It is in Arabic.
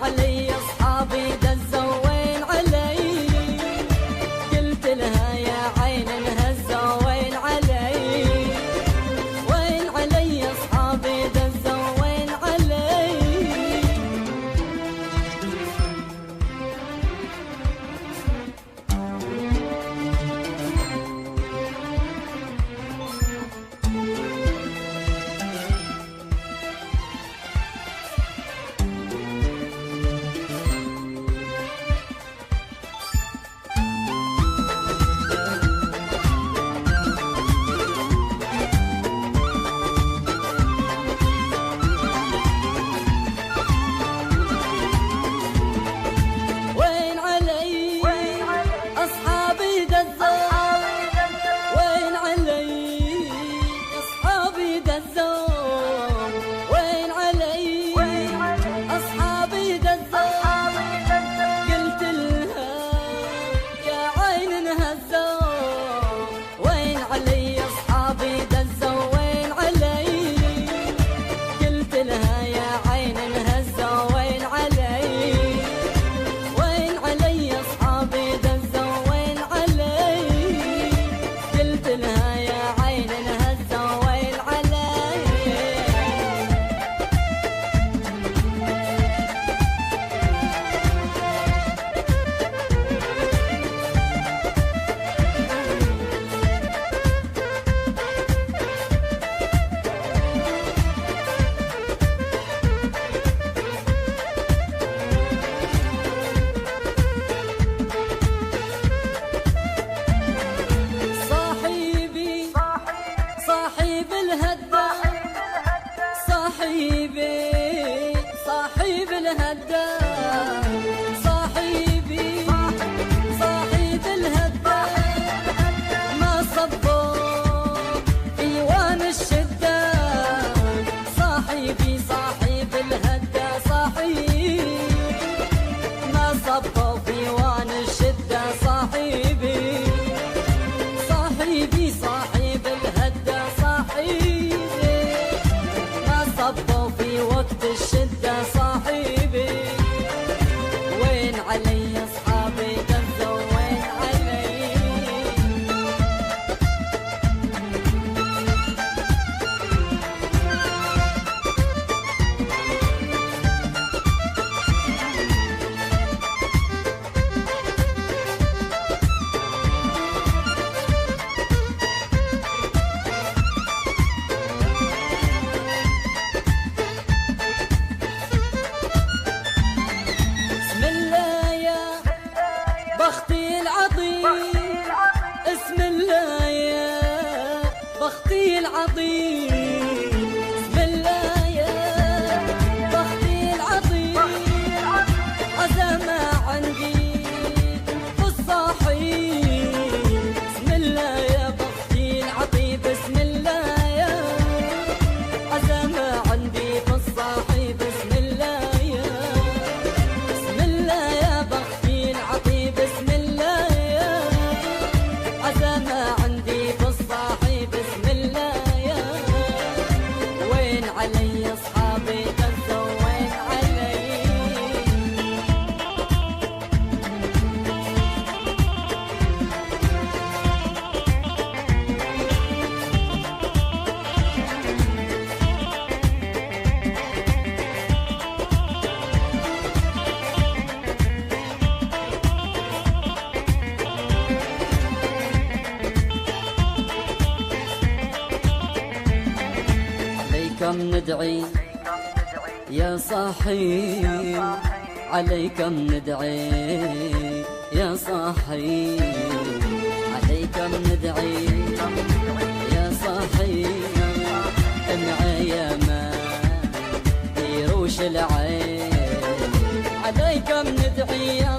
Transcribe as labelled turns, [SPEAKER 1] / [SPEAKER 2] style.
[SPEAKER 1] علي أصحابي دزوا وين علي، قلت لها يا عين انهزوا وين علي، وين علي أصحابي دزوا وين علي. صاحب الهدى صاحبي صاحب الهدى ما صبوا ايوان الشدة، صاحبي صاحب الهدى صاحبي ما صبوا في ايوان الشدة، صاحبي صاحبي صاحب الهدى صاحبي ما صبوا في وقت الشدة، صاحبي وين علي أصحابي دزوا وين علي. اسم الله يا بختي العظيم، اسم الله يا بختي العظيم، عزمة عندي بالصحيح، اسم الله يا بختي العظيم، اسم الله يا عزمة عندي بالصحيح، بسم الله يا بسم الله يا بختي العظيم، بسم الله عزمة عندي بالصاحي، بسم الله يا وين علي أصحابي دزوا وين علي. عليكم ندعي يا صاحي، عليكم ندعي يا صاحي، عليكم ندعي يا صاحي، معايا ما يروش العين، عليكم ندعي يا